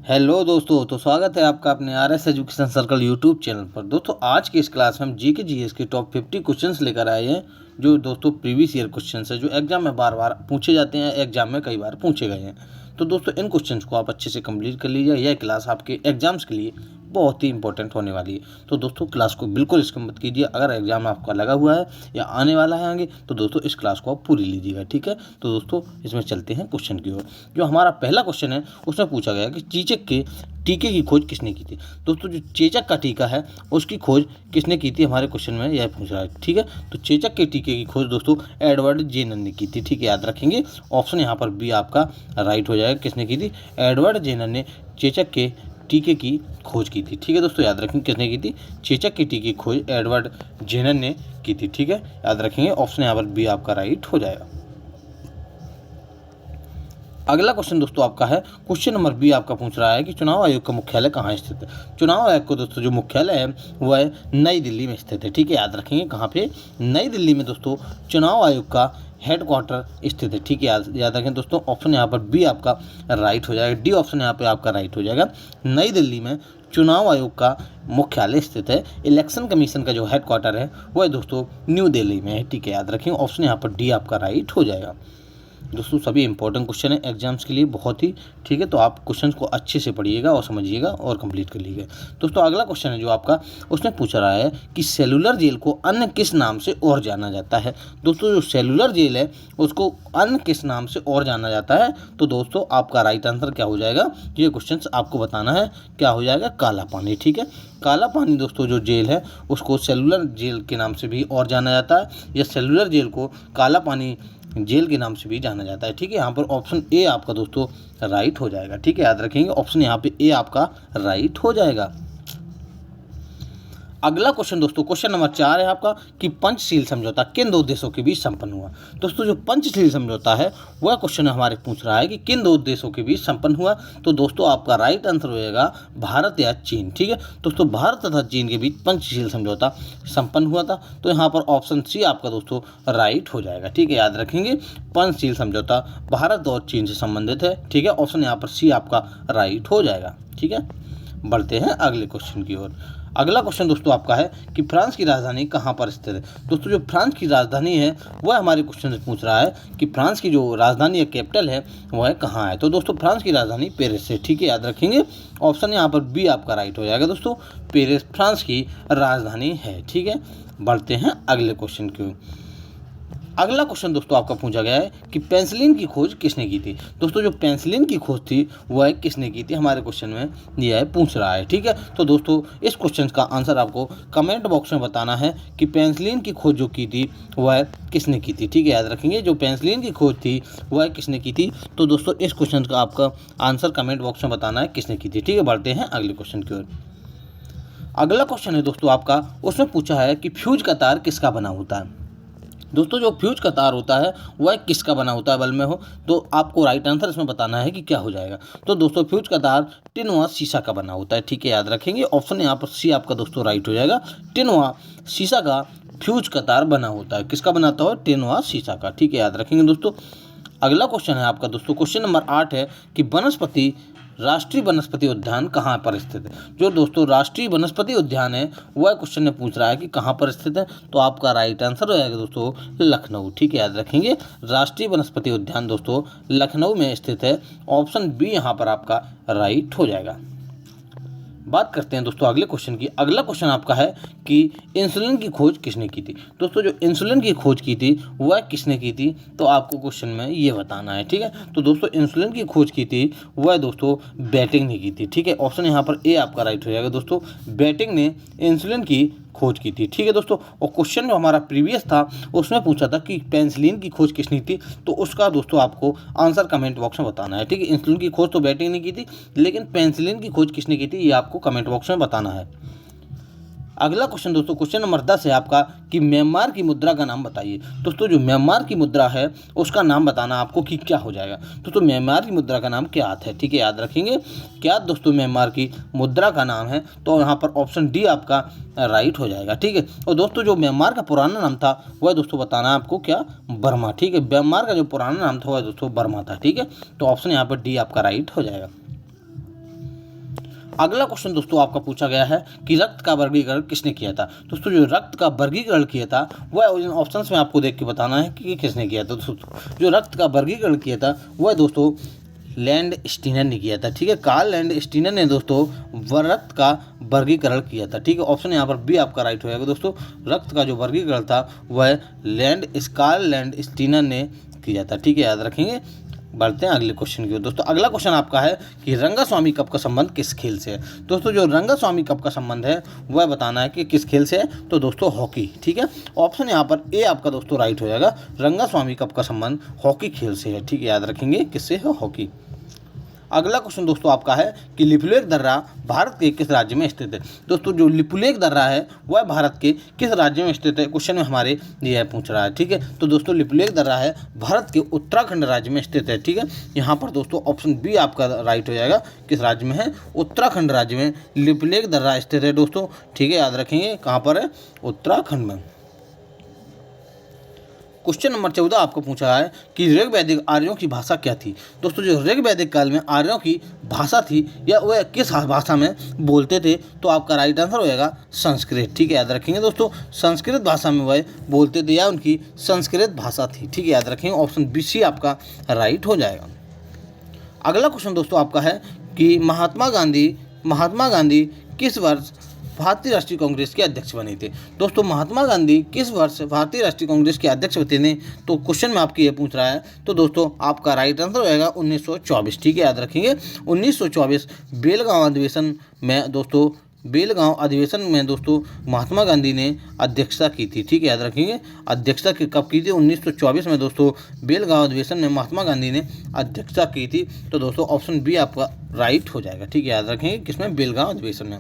Hello दोस्तों, तो स्वागत है आपका अपने RS education circle YouTube channel पर। दोस्तों आज की इस क्लास में हम जीके जीएस के टॉप 50 क्वेश्चंस लेकर आए हैं, जो दोस्तों प्रीवियस ईयर क्वेश्चंस है, जो एग्जाम में बार बार पूछे जाते हैं, एग्जाम में कई बार पूछे गए हैं। तो दोस्तों इन क्वेश्चंस को आप अच्छे से कंप्लीट कर लीजिए। यह क्लास आपके एग्जाम्स के लिए बहुत ही इंपॉर्टेंट होने वाली है। तो दोस्तों क्लास को बिल्कुल स्किप मत कीजिए। अगर एग्जाम आपका लगा हुआ है या आने वाला है आगे, तो दोस्तों इस क्लास को आप पूरी लीजिएगा, ठीक है। तो दोस्तों इसमें चलते हैं क्वेश्चन की ओर। जो हमारा पहला क्वेश्चन है उसमें पूछा गया कि चेचक के टीके की खोज किसने की थी। दोस्तों जो चेचक का टीका है उसकी खोज किसने की थी, हमारे क्वेश्चन में यह पूछ रहा है, ठीक है। तो चेचक के टीके की खोज दोस्तों एडवर्ड जेनर ने की थी, ठीक है, याद रखेंगे। ऑप्शन यहाँ पर बी आपका राइट हो जाएगा। किसने की थी? एडवर्ड जेनर ने चेचक के टीके की खोज की थी, ठीक है दोस्तों, याद रखेंगे किसने की थी? चेचक के टीके की खोज एडवर्ड जेनर ने की थी, ठीक है, याद रखेंगे। ऑप्शन यहाँ पर बी आपका राइट हो जाएगा। अगला क्वेश्चन दोस्तों आपका है, क्वेश्चन नंबर बी आपका पूछ रहा है कि चुनाव आयोग का मुख्यालय कहाँ स्थित है। चुनाव आयोग का दोस्तों जो मुख्यालय है वह है नई दिल्ली में स्थित है, ठीक है, याद रखेंगे कहाँ पे? नई दिल्ली में दोस्तों चुनाव आयोग का हेडक्वार्टर स्थित है, ठीक है, याद रखें दोस्तों। ऑप्शन यहाँ पर बी आपका राइट हो जाएगा। डी ऑप्शन यहाँ पे आपका राइट हो जाएगा। नई दिल्ली में चुनाव आयोग का मुख्यालय स्थित है। इलेक्शन कमीशन का जो हेडक्वार्टर है वह दोस्तों न्यू दिल्ली में है, ठीक है, याद रखेंगे। ऑप्शन यहाँ पर डी आपका राइट हो जाएगा। दोस्तों सभी इंपॉर्टेंट क्वेश्चन है एग्जाम्स के लिए बहुत ही, ठीक है। तो आप क्वेश्चंस को अच्छे से पढ़िएगा और समझिएगा और कंप्लीट कर लीजिएगा। दोस्तों अगला क्वेश्चन है जो आपका, उसमें पूछा रहा है कि सेलुलर जेल को अन्य किस नाम से और जाना जाता है। दोस्तों जो सेलुलर जेल है उसको अन्य किस नाम से और जाना जाता है। तो दोस्तों आपका राइट आंसर क्या हो जाएगा? ये क्वेश्चन आपको बताना है, क्या हो जाएगा? काला पानी, ठीक है। काला पानी दोस्तों जो जेल है उसको सेलुलर जेल के नाम से भी और जाना जाता है, या सेलुलर जेल को काला पानी जेल के नाम से भी जाना जाता है, ठीक है। यहाँ पर ऑप्शन ए आपका दोस्तों राइट हो जाएगा, ठीक है, याद रखेंगे। ऑप्शन यहाँ पे ए आपका राइट हो जाएगा। अगला क्वेश्चन दोस्तों, क्वेश्चन नंबर 4 है आपका कि पंचशील समझौता किन दो देशों के बीच संपन्न हुआ। दोस्तों जो पंचशील समझौता है वह क्वेश्चन हमारे पूछ रहा है कि किन दो देशों के बीच संपन्न हुआ। तो दोस्तों आपका राइट आंसर हो जाएगा भारत या चीन, ठीक है। दोस्तों भारत तथा चीन के बीच पंचशील समझौता संपन्न हुआ था। तो यहाँ पर ऑप्शन सी आपका दोस्तों राइट हो जाएगा, ठीक है, याद रखेंगे। पंचशील समझौता भारत और चीन से संबंधित है, ठीक है। ऑप्शन यहाँ पर सी आपका राइट हो जाएगा, ठीक है। बढ़ते हैं अगले क्वेश्चन की ओर। अगला क्वेश्चन दोस्तों आपका है कि फ्रांस की राजधानी कहाँ पर स्थित है। दोस्तों जो फ्रांस की राजधानी है वह हमारे क्वेश्चन से पूछ रहा है कि फ्रांस की जो राजधानी या कैपिटल है वह कहाँ है। तो दोस्तों फ्रांस की राजधानी पेरिस है, ठीक है, याद रखेंगे। ऑप्शन यहाँ पर बी आपका राइट हो जाएगा दोस्तों, पेरिस फ्रांस की राजधानी है, ठीक है। बढ़ते हैं अगले क्वेश्चन की। अगला क्वेश्चन दोस्तों आपका पूछा गया है कि पेंसिलिन की खोज किसने की थी। दोस्तों जो पेंसिलिन की खोज थी वह किसने की थी, हमारे क्वेश्चन में यह पूछ रहा है, ठीक है। तो दोस्तों इस क्वेश्चन का आंसर आपको कमेंट बॉक्स में बताना है कि पेंसिलिन की खोज जो की थी वह किसने की थी, ठीक है, याद रखेंगे। जो पेंसिलिन की खोज थी वह किसने की थी। तो दोस्तों इस क्वेश्चन का आपका आंसर कमेंट बॉक्स में बताना है किसने की थी, ठीक है। बढ़ते हैं अगले क्वेश्चन की ओर। अगला क्वेश्चन है दोस्तों आपका, उसमें पूछा है कि फ्यूज का तार किसका बना होता है। दोस्तों जो फ्यूज का तार होता है वह किसका बना होता है, बल्ब में हो। तो आपको राइट आंसर इसमें बताना है कि क्या हो जाएगा। तो दोस्तों फ्यूज का तार टिन व शीशा का बना होता है, ठीक है, याद रखेंगे। ऑप्शन यहाँ पर सी आपका दोस्तों राइट हो जाएगा। टिन व शीशा का फ्यूज का तार बना होता है। किसका बनाता हो? टिन व शीशा का, ठीक है, याद रखेंगे दोस्तों। अगला क्वेश्चन है आपका दोस्तों, क्वेश्चन नंबर 8 है कि राष्ट्रीय वनस्पति उद्यान कहाँ पर स्थित है। जो दोस्तों राष्ट्रीय वनस्पति उद्यान है वह क्वेश्चन में पूछ रहा है कि कहाँ पर स्थित है। तो आपका राइट आंसर हो जाएगा दोस्तों लखनऊ, ठीक है, याद रखेंगे। राष्ट्रीय वनस्पति उद्यान दोस्तों लखनऊ में स्थित है। ऑप्शन बी यहाँ पर आपका राइट हो जाएगा। बात करते हैं दोस्तों अगले क्वेश्चन की। अगला क्वेश्चन आपका है कि इंसुलिन की खोज किसने की थी। दोस्तों जो इंसुलिन की खोज की थी वह किसने की थी, तो आपको क्वेश्चन में ये बताना है, ठीक है। तो दोस्तों इंसुलिन की खोज की थी वह दोस्तों बेटिंग ने की थी, ठीक है। ऑप्शन यहाँ पर ए आपका राइट हो जाएगा दोस्तों, बेटिंग ने इंसुलिन की खोज की थी, ठीक है दोस्तों। और क्वेश्चन जो हमारा प्रीवियस था उसमें पूछा था कि पेंसिलिन की खोज किसने की थी। तो उसका दोस्तों आपको आंसर कमेंट बॉक्स में बताना है, ठीक है। इंसुलिन की खोज तो बेटिंग ने की थी, लेकिन पेंसिलिन की खोज किसने की थी ये आपको कमेंट बॉक्स में बताना है। अगला क्वेश्चन दोस्तों, क्वेश्चन नंबर 10 है आपका कि म्यांमार की मुद्रा का नाम बताइए। दोस्तों जो म्यांमार की मुद्रा है उसका नाम बताना आपको कि क्या हो जाएगा। दोस्तों म्यांमार की मुद्रा का नाम क्या आता है, ठीक है, याद रखेंगे। क्या दोस्तों म्यांमार की मुद्रा का नाम है, तो यहाँ पर ऑप्शन डी आपका राइट हो जाएगा, ठीक है। और दोस्तों जो म्यांमार का पुराना नाम था वह दोस्तों बताना आपको क्या, बर्मा, ठीक है। म्यांमार का जो पुराना नाम था वह दोस्तों बर्मा था, ठीक है। तो ऑप्शन यहाँ पर डी आपका राइट हो जाएगा। अगला क्वेश्चन दोस्तों आपका पूछा गया है कि रक्त का वर्गीकरण किसने किया था। दोस्तों जो रक्त का वर्गीकरण किया था वह ऑप्शंस में आपको देख के बताना है कि किसने किया था। दोस्तों जो रक्त का वर्गीकरण किया था वह दोस्तों लैंड स्टीनर ने किया था। ठीक है, कार्ल लैंड स्टीनर ने दोस्तों रक्त का वर्गीकरण किया था। ठीक है, ऑप्शन यहाँ पर बी आपका राइट हो जाएगा। दोस्तों रक्त का जो वर्गीकरण था वह कार्ल लैंड स्टीनर ने किया था। ठीक है, याद रखेंगे। बढ़ते हैं अगले क्वेश्चन की ओर। दोस्तों अगला क्वेश्चन आपका है कि रंगास्वामी कप का संबंध किस खेल से है। दोस्तों जो रंगास्वामी कप का संबंध है वह बताना है कि किस खेल से है। तो दोस्तों हॉकी। ठीक है, ऑप्शन यहाँ पर ए आपका दोस्तों राइट हो जाएगा। रंगास्वामी कप का संबंध हॉकी खेल से है। ठीक है, याद रखेंगे किससे है, हॉकी। अगला क्वेश्चन दोस्तों आपका है कि लिपुलेख दर्रा भारत के किस राज्य में स्थित है। दोस्तों जो लिपुलेख दर्रा है वह भारत के किस राज्य में स्थित है, क्वेश्चन में हमारे यह पूछ रहा है। ठीक है, तो दोस्तों लिपुलेख दर्रा है भारत के उत्तराखंड राज्य में स्थित है। ठीक है, यहाँ पर दोस्तों ऑप्शन बी आपका राइट हो जाएगा। किस राज्य में है, उत्तराखंड राज्य में लिपुलेख दर्रा स्थित है दोस्तों। ठीक है, याद रखेंगे कहाँ पर है, उत्तराखंड में। क्वेश्चन नंबर 14 आपको पूछा है कि ऋग वैदिक आर्यों की भाषा क्या थी। दोस्तों जो ऋग वैदिक काल में आर्यों की भाषा थी या वह किस भाषा में बोलते थे, तो आपका राइट आंसर हो जाएगा संस्कृत। ठीक है, याद रखेंगे दोस्तों संस्कृत भाषा में वह बोलते थे या उनकी संस्कृत भाषा थी। ठीक है, याद रखेंगे ऑप्शन बी सी आपका राइट हो जाएगा। अगला क्वेश्चन दोस्तों आपका है कि महात्मा गांधी किस वर्ष भारतीय राष्ट्रीय कांग्रेस के अध्यक्ष बने थे। दोस्तों महात्मा गांधी किस वर्ष भारतीय राष्ट्रीय कांग्रेस के अध्यक्ष बने थे, तो क्वेश्चन में आपकी ये पूछ रहा है। तो दोस्तों आपका राइट आंसर हो जाएगा 1924। ठीक है, याद रखेंगे 1924 बेलगांव अधिवेशन में दोस्तों महात्मा गांधी ने अध्यक्षता की थी। ठीक है, याद रखेंगे अध्यक्षता कब की थी, 1924 में दोस्तों बेलगांव अधिवेशन में महात्मा गांधी ने अध्यक्षता की थी। तो दोस्तों ऑप्शन बी आपका राइट हो जाएगा। ठीक है, याद रखेंगे किसमें, बेलगांव अधिवेशन में।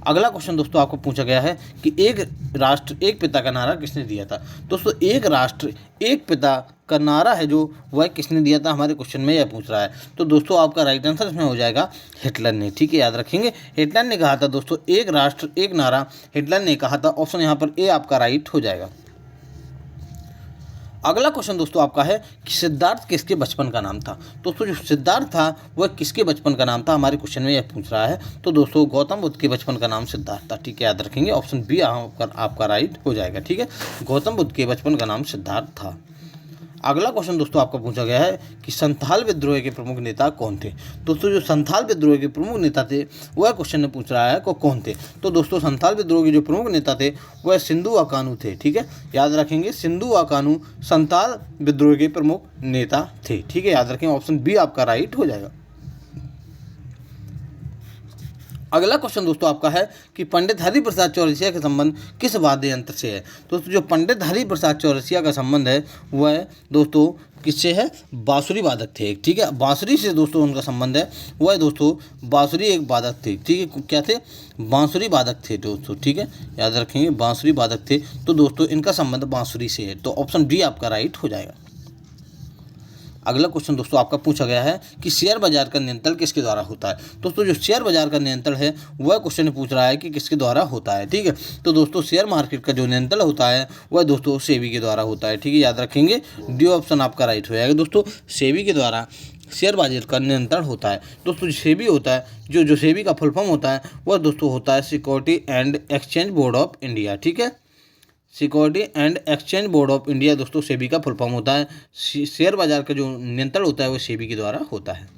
अगला क्वेश्चन दोस्तों आपको पूछा गया है कि एक राष्ट्र एक पिता का नारा किसने दिया था। दोस्तों एक राष्ट्र एक पिता का नारा है जो वह किसने दिया था, हमारे क्वेश्चन में यह पूछ रहा है। तो दोस्तों आपका राइट आंसर इसमें हो जाएगा हिटलर ने। ठीक है, याद रखेंगे हिटलर ने कहा था दोस्तों एक राष्ट्र एक नारा, हिटलर ने कहा था। ऑप्शन यहाँ पर ए आपका राइट हो जाएगा। अगला क्वेश्चन दोस्तों आपका है कि सिद्धार्थ किसके बचपन का नाम था। दोस्तों जो सिद्धार्थ था वह किसके बचपन का नाम था, हमारे क्वेश्चन में यह पूछ रहा है। तो दोस्तों गौतम बुद्ध के बचपन का नाम सिद्धार्थ था। ठीक है, याद रखेंगे ऑप्शन बी आपका राइट हो जाएगा। ठीक है, गौतम बुद्ध के बचपन का नाम सिद्धार्थ था। अगला क्वेश्चन दोस्तों आपका पूछा गया है कि संथाल विद्रोह के प्रमुख नेता कौन थे। दोस्तों जो संथाल विद्रोह के प्रमुख नेता थे वह क्वेश्चन में पूछ रहा है को कौन थे। तो दोस्तों संथाल विद्रोह के जो प्रमुख नेता थे वह सिंधु व कान्हू थे। ठीक है, याद रखेंगे सिंधु व कान्हू संथाल विद्रोह के प्रमुख नेता थे। ठीक है, याद रखेंगे ऑप्शन बी आपका राइट हो जाएगा। अगला क्वेश्चन दोस्तों आपका है कि पंडित हरिप्रसाद चौरसिया का संबंध किस वाद्य यंत्र से है। दोस्तों जो पंडित हरिप्रसाद चौरसिया का संबंध है वह दोस्तों किससे है, बांसुरी वादक थे। ठीक है, बांसुरी से दोस्तों उनका संबंध है, वह दोस्तों बांसुरी एक वादक थे। ठीक है, क्या थे, बांसुरी वादक थे दोस्तों। ठीक है, याद रखेंगे बांसुरी वादक थे। तो दोस्तों इनका संबंध बांसुरी से है। तो ऑप्शन डी आपका राइट हो जाएगा। अगला क्वेश्चन दोस्तों आपका पूछा गया है कि शेयर बाजार का नियंत्रण किसके द्वारा होता है। दोस्तों जो शेयर बाजार का नियंत्रण है वह क्वेश्चन पूछ रहा है कि किसके द्वारा होता है। ठीक है, तो दोस्तों शेयर मार्केट का जो नियंत्रण होता है वह दोस्तों सेबी के द्वारा होता है। ठीक है, याद रखेंगे डी ऑप्शन आपका राइट हो जाएगा। दोस्तों सेबी के द्वारा शेयर बाजार का नियंत्रण होता है। दोस्तों जो सेबी होता है, जो सेबी का फुल फॉर्म होता है वह दोस्तों होता है security and exchange board of India. ठीक है, security and exchange board of India दोस्तों सेबी का फुल फॉर्म होता है। शेयर बाजार का जो नियंत्रण होता है वो सेबी के द्वारा होता है।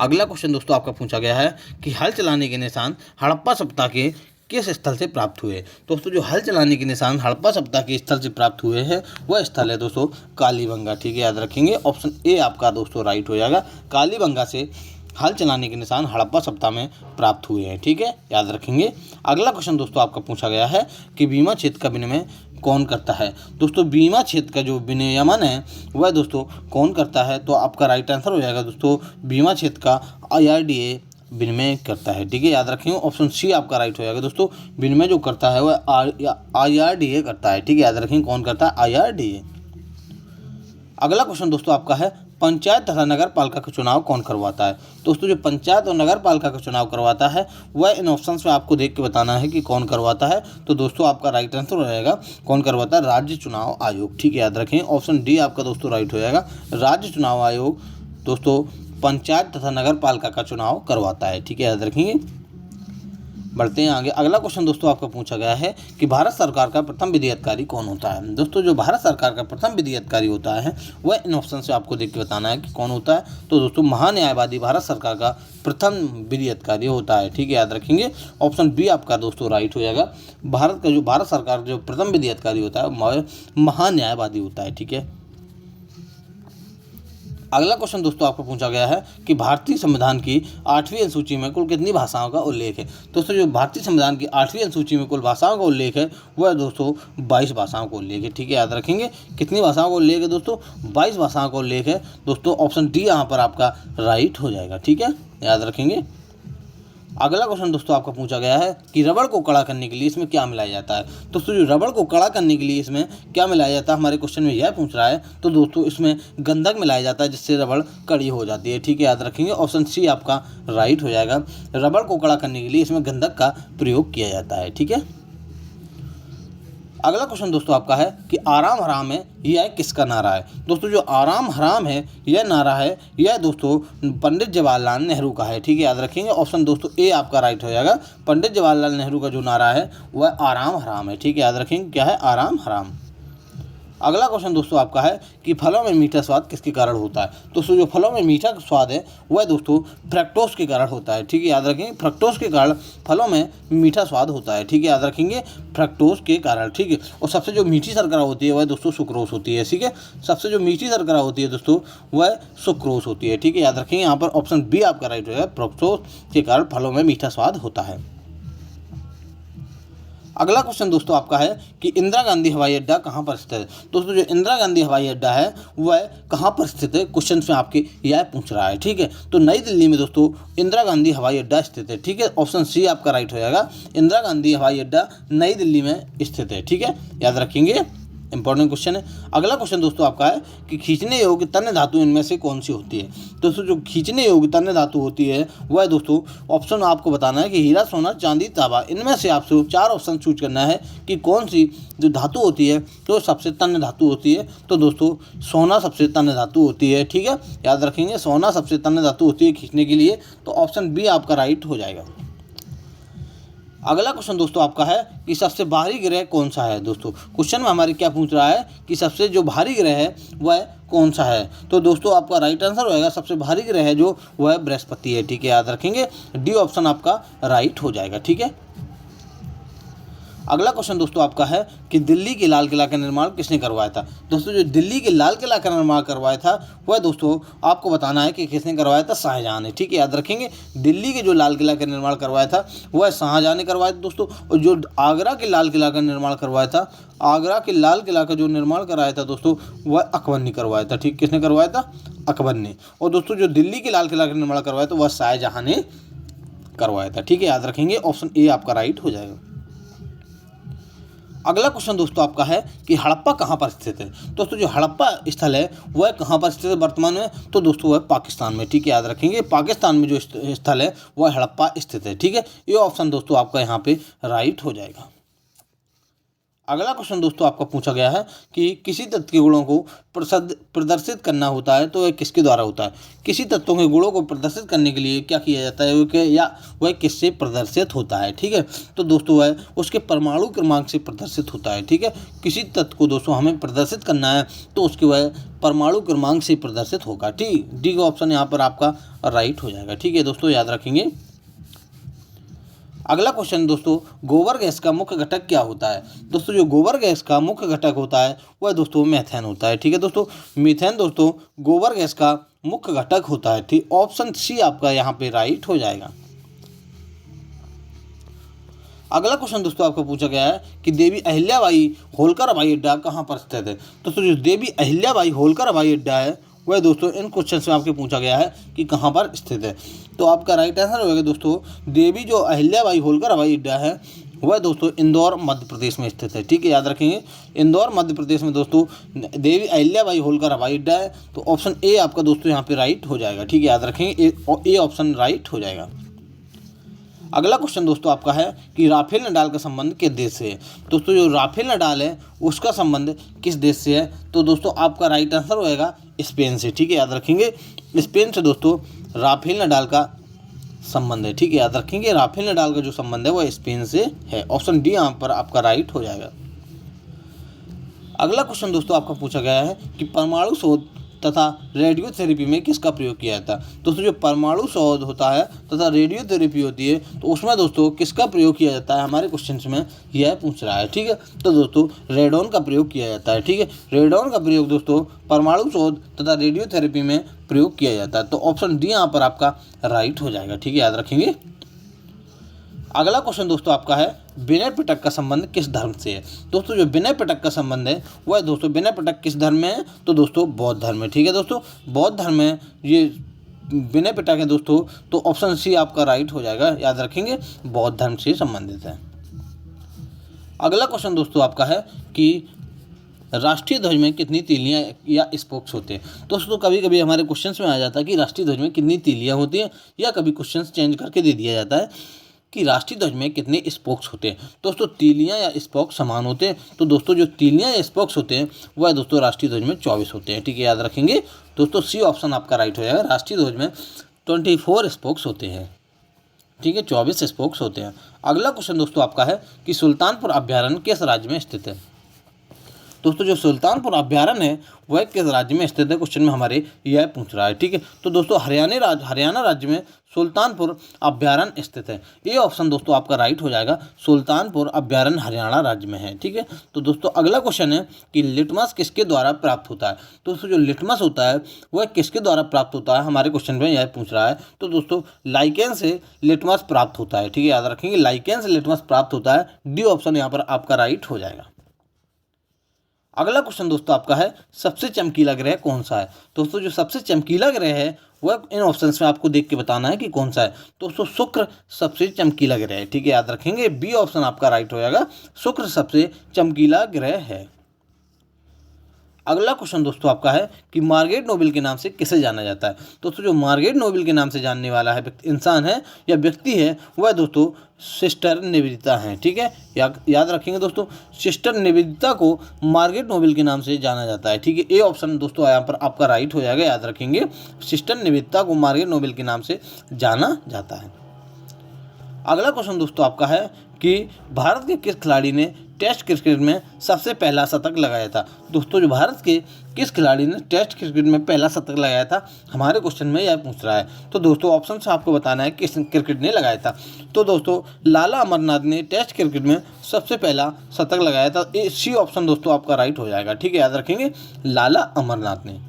अगला क्वेश्चन दोस्तों आपका पूछा गया है कि हल चलाने के निशान हड़प्पा सभ्यता के किस स्थल से प्राप्त हुए। दोस्तों जो हल चलाने के निशान हड़प्पा सभ्यता के स्थल से प्राप्त हुए हैं वह स्थल है दोस्तों कालीबंगा। ठीक है, याद रखेंगे ऑप्शन ए आपका दोस्तों राइट हो जाएगा। कालीबंगा से हल चलाने के निशान हड़प्पा सभ्यता में प्राप्त हुए हैं। ठीक है, याद रखेंगे। अगला क्वेश्चन दोस्तों आपका पूछा गया है कि बीमा क्षेत्र का विनिमय कौन करता है। दोस्तों बीमा क्षेत्र का जो विनियमन है वह दोस्तों कौन करता है, तो आपका राइट आंसर हो जाएगा दोस्तों बीमा क्षेत्र का IRDA विनिमय करता है। ठीक है, याद रखेंगे ऑप्शन सी आपका राइट हो जाएगा। दोस्तों विनिमय जो करता है वह IRDA करता है। ठीक है, याद रखेंगे कौन करता है, IRDA। अगला क्वेश्चन दोस्तों आपका है पंचायत तथा नगर पालिका का चुनाव कौन करवाता है। दोस्तों जो पंचायत और नगर पालिका का चुनाव करवाता है वह इन ऑप्शंस में आपको देख के बताना है कि कौन करवाता है। तो दोस्तों आपका राइट आंसर हो जाएगा कौन करवाता है, राज्य चुनाव आयोग। ठीक है, याद रखें ऑप्शन डी आपका दोस्तों राइट हो जाएगा। राज्य चुनाव आयोग दोस्तों पंचायत तथा नगर पालिका का चुनाव करवाता है। ठीक है, याद रखेंगे। बढ़ते हैं आगे। अगला क्वेश्चन दोस्तों आपका पूछा गया है कि भारत सरकार का प्रथम विधि अधिकारी कौन होता है। दोस्तों जो भारत सरकार का प्रथम विधि अधिकारी होता है वह इन ऑप्शन से आपको देख के बताना है कि कौन होता है। तो दोस्तों महान्यायवादी भारत सरकार का प्रथम विधि अधिकारी होता है। ठीक है, याद रखेंगे। ऑप्शन बी आपका दोस्तों राइट हो जाएगा। भारत सरकार का जो प्रथम विधि अधिकारी होता है वह महान्यायवादी होता है। ठीक है। अगला क्वेश्चन दोस्तों आपको पूछा गया है कि भारतीय संविधान की 8वीं अनुसूची में कुल कितनी भाषाओं का उल्लेख है। दोस्तों जो भारतीय संविधान की 8वीं अनुसूची में कुल भाषाओं का उल्लेख है वह दोस्तों 22 भाषाओं का उल्लेख है। ठीक है, याद रखेंगे। कितनी भाषाओं का उल्लेख है दोस्तों? 22 भाषाओं का उल्लेख है दोस्तों। ऑप्शन डी यहाँ पर आपका राइट हो जाएगा। ठीक है, याद रखेंगे। अगला क्वेश्चन दोस्तों आपका पूछा गया है कि रबड़ को कड़ा करने के लिए इसमें क्या मिलाया जाता है। दोस्तों जो रबड़ को कड़ा करने के लिए इसमें क्या मिलाया जाता है, हमारे क्वेश्चन में यह पूछ रहा है। तो दोस्तों इसमें गंधक मिलाया जाता है जिससे रबड़ कड़ी हो जाती है। ठीक है, याद रखेंगे। ऑप्शन सी आपका राइट हो जाएगा। रबड़ को कड़ा करने के लिए इसमें गंधक का प्रयोग किया जाता है। ठीक है। अगला क्वेश्चन दोस्तों आपका है कि आराम हराम है यह किसका नारा है। दोस्तों जो आराम हराम है यह नारा है यह दोस्तों पंडित जवाहरलाल नेहरू का है। ठीक है, याद रखेंगे। ऑप्शन दोस्तों ए आपका राइट हो जाएगा। पंडित जवाहरलाल नेहरू का जो नारा है वह आराम हराम है। ठीक है, याद रखेंगे क्या है, आराम हराम। अगला क्वेश्चन दोस्तों आपका है कि फलों में मीठा स्वाद किसके कारण होता है। दोस्तों जो फलों में मीठा स्वाद है वह दोस्तों फ्रक्टोज के कारण होता है। ठीक है, याद रखेंगे। फ्रक्टोज के कारण फलों में मीठा स्वाद होता है। ठीक है, याद रखेंगे। फ्रक्टोज के कारण। ठीक है। और सबसे जो मीठी शर्करा होती है वह दोस्तों सुक्रोज होती है। ठीक है, सबसे जो मीठी शर्करा होती है दोस्तों वह सुक्रोज होती है। ठीक है, याद रखेंगे। यहाँ पर ऑप्शन बी आपका राइट हो जाएगा। फ्रक्टोज के कारण फलों में मीठा स्वाद होता है। अगला क्वेश्चन दोस्तों आपका है कि इंदिरा गांधी हवाई अड्डा कहाँ पर स्थित है। दोस्तों जो इंदिरा गांधी हवाई अड्डा है वह कहाँ पर स्थित है, क्वेश्चन में आपके यह पूछ रहा है। ठीक है, तो नई दिल्ली में दोस्तों इंदिरा गांधी हवाई अड्डा स्थित है। ठीक है, ऑप्शन सी आपका राइट हो जाएगा। इंदिरा गांधी हवाई अड्डा नई दिल्ली में स्थित है। ठीक है, याद रखेंगे। इंपॉर्टेंट क्वेश्चन है। अगला क्वेश्चन दोस्तों आपका है कि खींचने योग्य तन्य धातु इनमें से कौन सी होती है। दोस्तों जो खींचने योग्य तन्य धातु होती है वह दोस्तों ऑप्शन आपको बताना है कि हीरा, सोना, चांदी, तांबा। इनमें से आपसे 4 ऑप्शन चूज करना है कि कौन सी जो धातु होती है तो सबसे तन्य धातु होती है। तो दोस्तों सोना सबसे तन्य धातु होती है। ठीक है, याद रखेंगे। सोना सबसे तन्य धातु होती है खींचने के लिए। तो ऑप्शन बी आपका राइट हो जाएगा। अगला क्वेश्चन दोस्तों आपका है कि सबसे भारी ग्रह कौन सा है। दोस्तों क्वेश्चन में हमारे क्या पूछ रहा है कि सबसे जो भारी ग्रह है वह कौन सा है। तो दोस्तों आपका राइट आंसर होएगा सबसे भारी ग्रह है जो वह बृहस्पति है। ठीक है, याद रखेंगे। डी ऑप्शन आपका राइट हो जाएगा। ठीक है। अगला क्वेश्चन दोस्तों आपका है कि दिल्ली के लाल किला का निर्माण किसने करवाया था। दोस्तों जो दिल्ली के लाल किला का निर्माण करवाया था वह दोस्तों आपको बताना है कि किसने करवाया था। शाहजहां ने। ठीक है, याद रखेंगे। दिल्ली के जो लाल किला का निर्माण करवाया था वह शाहजहां ने करवाया था दोस्तों। और जो आगरा के लाल किला का निर्माण करवाया था, आगरा के लाल किला का जो निर्माण कराया था दोस्तों वह अकबर ने करवाया था। ठीक, किसने करवाया था? अकबर ने। और दोस्तों जो दिल्ली के लाल किला का निर्माण करवाया था वह शाहजहां ने करवाया था। ठीक है, याद रखेंगे। ऑप्शन ए आपका राइट हो जाएगा। अगला क्वेश्चन दोस्तों आपका है कि हड़प्पा कहाँ पर स्थित है। दोस्तों जो हड़प्पा स्थल है वह कहाँ पर स्थित है वर्तमान में। तो दोस्तों वह पाकिस्तान में। ठीक है, याद रखेंगे। पाकिस्तान में जो स्थल है वह हड़प्पा स्थित है। ठीक है, ये ऑप्शन दोस्तों आपका यहाँ पे राइट हो जाएगा। अगला क्वेश्चन दोस्तों आपका पूछा गया है कि किसी तत्व के गुणों को प्रदर्शित करना होता है तो वह किसके द्वारा होता है। किसी तत्वों के गुणों को प्रदर्शित करने के लिए क्या किया जाता है या वह किससे प्रदर्शित होता है। ठीक है, तो दोस्तों वह उसके परमाणु क्रमांक से प्रदर्शित होता है। ठीक है, किसी तत्व को दोस्तों हमें प्रदर्शित करना है तो उसके वह परमाणु क्रमांक से प्रदर्शित होगा। ठीक, डी का ऑप्शन यहाँ पर आपका राइट हो जाएगा। ठीक है दोस्तों, याद रखेंगे। अगला क्वेश्चन दोस्तों, गोबर गैस का मुख्य घटक क्या होता है। दोस्तों जो गोबर गैस का मुख्य घटक होता है वह दोस्तों मीथेन होता है। ठीक है दोस्तों, मीथेन दोस्तों गोबर गैस का मुख्य घटक होता है। ठीक, ऑप्शन सी आपका यहाँ पे राइट हो जाएगा। अगला क्वेश्चन दोस्तों आपको पूछा गया है कि देवी अहिल्याबाई होलकर हवाई अड्डा कहाँ पर स्थित है। दोस्तों जो देवी अहिल्याबाई होलकर हवाई अड्डा है वह दोस्तों इन क्वेश्चन में आपके पूछा गया है कि कहाँ पर स्थित है। तो आपका राइट आंसर होगा दोस्तों देवी जो अहिल्याबाई होलकर हवाई अड्डा है वह दोस्तों इंदौर मध्य प्रदेश में स्थित है। ठीक है, याद रखेंगे। इंदौर मध्य प्रदेश में दोस्तों देवी अहिल्याबाई होलकर हवाई अड्डा है। तो ऑप्शन ए आपका दोस्तों यहाँ पे राइट हो जाएगा। ठीक है, याद रखेंगे। ए ऑप्शन राइट हो जाएगा। अगला क्वेश्चन दोस्तों आपका है कि राफेल नडाल का संबंध किस देश से है। दोस्तों जो राफेल नडाल है उसका संबंध किस देश से है, तो दोस्तों आपका राइट आंसर होएगा स्पेन से। ठीक है, याद रखेंगे स्पेन से दोस्तों राफेल नडाल का संबंध है। ठीक है, याद रखेंगे राफेल नडाल का जो संबंध है वह स्पेन से है। ऑप्शन डी यहाँ पर आपका राइट हो जाएगा। अगला क्वेश्चन दोस्तों आपका पूछा गया है कि परमाणु शोध तथा रेडियोथेरेपी में किसका प्रयोग किया जाता है। दोस्तों जो परमाणु शोध होता है तथा रेडियोथेरेपी होती है तो उसमें दोस्तों किसका प्रयोग किया जाता है, हमारे क्वेश्चन में यह पूछ रहा है। ठीक है, तो दोस्तों रेडॉन का प्रयोग किया जाता है। ठीक है, रेडॉन का प्रयोग दोस्तों परमाणु शोध तथा रेडियोथेरेपी में प्रयोग किया जाता है। तो ऑप्शन डी यहाँ पर आपका राइट हो जाएगा। ठीक है, याद रखेंगे। अगला क्वेश्चन दोस्तों आपका है विनय पिटक का संबंध किस धर्म से है। दोस्तों जो विनय पिटक का संबंध है वह दोस्तों विनय पिटक किस धर्म में है, तो दोस्तों बौद्ध धर्म में। ठीक है दोस्तों, बौद्ध धर्म में ये विनय पिटक है दोस्तों, तो ऑप्शन सी आपका राइट हो जाएगा। याद रखेंगे बौद्ध धर्म से संबंधित है। अगला क्वेश्चन दोस्तों आपका है कि राष्ट्रीय ध्वज में कितनी तीलियां या स्पोक्स होते हैं। दोस्तों कभी कभी हमारे क्वेश्चंस में आ जाता है कि राष्ट्रीय ध्वज में कितनी तीलियां होती हैं, या कभी क्वेश्चंस चेंज करके दे दिया जाता है कि राष्ट्रीय ध्वज में कितने स्पोक्स होते हैं। दोस्तों तीलियां या स्पोक्स समान होते हैं, तो दोस्तों जो तीलियां या स्पोक्स होते हैं वह दोस्तों राष्ट्रीय ध्वज में 24 होते हैं। ठीक है, याद रखेंगे दोस्तों सी ऑप्शन आपका राइट हो जाएगा। राष्ट्रीय ध्वज में 24 स्पोक्स होते हैं। ठीक है, 24 स्पोक्स होते हैं। अगला क्वेश्चन दोस्तों आपका है कि सुल्तानपुर अभ्यारण्य किस राज्य में स्थित है। दोस्तों जो सुल्तानपुर अभ्यारण्य है वह किस राज्य में स्थित है, क्वेश्चन में हमारे यह पूछ रहा है। ठीक है, तो दोस्तों हरियाणा राज्य में सुल्तानपुर अभ्यारण्य स्थित है। ये ऑप्शन दोस्तों आपका राइट हो जाएगा। सुल्तानपुर अभ्यारण्य हरियाणा राज्य में है। ठीक है, तो दोस्तों अगला क्वेश्चन है कि लिटमस किसके द्वारा प्राप्त होता है। दोस्तों जो लिटमस होता है वह किसके द्वारा प्राप्त होता है, हमारे क्वेश्चन में यह पूछ रहा है। तो दोस्तों लाइकेन से लिटमस प्राप्त होता है। ठीक है, याद रखेंगे लाइकेन से लिटमस प्राप्त होता है। डी ऑप्शन यहाँ पर आपका राइट हो जाएगा। अगला क्वेश्चन दोस्तों आपका है सबसे चमकीला ग्रह कौन सा है। दोस्तों जो सबसे चमकीला ग्रह है वह इन ऑप्शंस में आपको देख के बताना है कि कौन सा है। दोस्तों शुक्र सबसे चमकीला ग्रह है। ठीक है, याद रखेंगे बी ऑप्शन आपका राइट हो जाएगा। शुक्र सबसे चमकीला ग्रह है। अगला क्वेश्चन दोस्तों आपका है कि मार्गरेट नोबेल के नाम से किसे जाना जाता है। दोस्तों जो मार्गरेट नोबेल के नाम से जानने वाला है इंसान है या व्यक्ति है वह दोस्तों सिस्टर निवेदिता हैं। ठीक है, याद रखेंगे दोस्तों सिस्टर निवेदिता को मार्गरेट नोबेल के नाम से जाना जाता है। ठीक है, ए ऑप्शन दोस्तों यहाँ पर आपका राइट हो जाएगा। याद रखेंगे सिस्टर निवेदिता को मार्गरेट नोबेल के नाम से जाना जाता है। अगला क्वेश्चन दोस्तों आपका है कि भारत के किस खिलाड़ी ने टेस्ट क्रिकेट में सबसे पहला शतक लगाया था। दोस्तों जो भारत के किस खिलाड़ी ने टेस्ट क्रिकेट में पहला शतक लगाया था, हमारे क्वेश्चन में यह पूछ रहा है। तो दोस्तों ऑप्शन से आपको बताना है किस क्रिकेट ने लगाया था। तो दोस्तों लाला अमरनाथ ने टेस्ट क्रिकेट में सबसे पहला शतक लगाया था। सी ऑप्शन दोस्तों आपका राइट हो जाएगा। ठीक है, याद रखेंगे लाला अमरनाथ ने।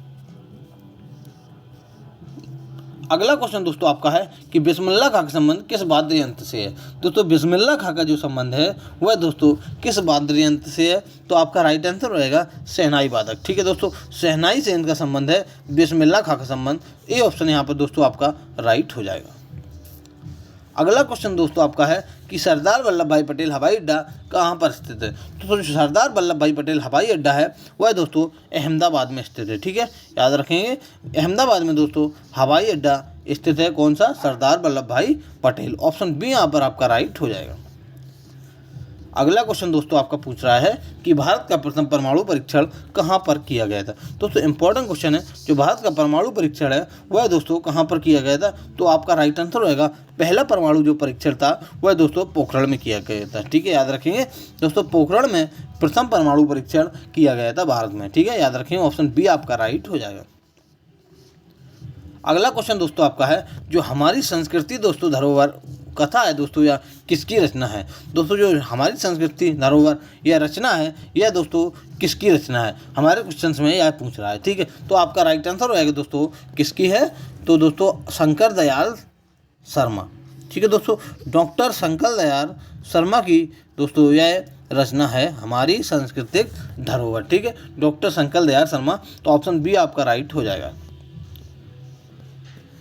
अगला क्वेश्चन दोस्तों आपका है कि बिस्मिल्लाह खां का संबंध किस वाद्य यंत्र से है। दोस्तों बिस्मिल्लाह खां का जो संबंध है वह दोस्तों किस वाद्य यंत्र से है, तो आपका राइट आंसर रहेगा शहनाई वादक। ठीक है दोस्तों, शहनाई से इनका संबंध है, बिस्मिल्लाह खां का संबंध। ए ऑप्शन यहाँ पर दोस्तों आपका राइट हो जाएगा। अगला क्वेश्चन दोस्तों आपका है कि सरदार वल्लभ भाई पटेल हवाई अड्डा कहाँ पर स्थित है। तो जो सरदार वल्लभ भाई पटेल हवाई अड्डा है वह दोस्तों अहमदाबाद में स्थित है। ठीक है, याद रखेंगे अहमदाबाद में दोस्तों हवाई अड्डा स्थित है। कौन सा, सरदार वल्लभ भाई पटेल। ऑप्शन बी यहाँ पर आपका राइट हो जाएगा। अगला क्वेश्चन दोस्तों आपका पूछ रहा है कि भारत का प्रथम परमाणु परीक्षण कहाँ पर किया गया था। दोस्तों इंपॉर्टेंट क्वेश्चन है, जो भारत का परमाणु परीक्षण है वह दोस्तों कहाँ पर किया गया था, तो आपका राइट आंसर रहेगा पहला परमाणु जो परीक्षण था वह दोस्तों पोखरण में किया गया था। ठीक है, याद रखेंगे दोस्तों पोखरण में प्रथम परमाणु परीक्षण किया गया था भारत में। ठीक है, याद रखेंगे ऑप्शन बी आपका राइट हो जाएगा। अगला क्वेश्चन दोस्तों आपका है जो हमारी संस्कृति दोस्तों धरोहर कथा है दोस्तों या किसकी रचना है। दोस्तों जो हमारी संस्कृति धरोहर या रचना है यह दोस्तों किसकी रचना है, हमारे क्वेश्चन में यह पूछ रहा है। ठीक है, तो आपका राइट आंसर रहेगा दोस्तों किसकी है, तो दोस्तों शंकर दयाल शर्मा। ठीक है दोस्तों, डॉक्टर शंकर दयाल शर्मा की दोस्तों यह रचना है हमारी सांस्कृतिक धरोहर। ठीक है, डॉक्टर शंकर दयाल शर्मा। तो ऑप्शन बी आपका राइट हो जाएगा।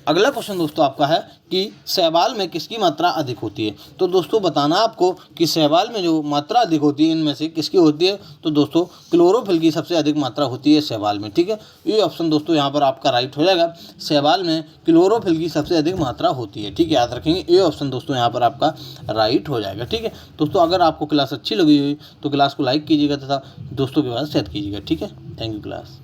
अगला क्वेश्चन दोस्तों आपका है कि शैवाल में किसकी मात्रा अधिक होती है। तो दोस्तों बताना आपको कि शैवाल में जो मात्रा अधिक होती है इनमें से किसकी होती है। तो दोस्तों क्लोरोफिल की सबसे अधिक मात्रा होती है शैवाल में, ठीक है। ये ऑप्शन दोस्तों यहाँ पर आपका राइट हो जाएगा, शैवाल में क्लोरोफिल की सबसे अधिक मात्रा होती है, ठीक है। याद रखेंगे ये ऑप्शन दोस्तों यहाँ पर आपका राइट हो जाएगा, ठीक है। दोस्तों अगर आपको क्लास अच्छी लगी हुई तो क्लास को लाइक कीजिएगा तथा दोस्तों के पास शेयर कीजिएगा, ठीक है। Thank you class.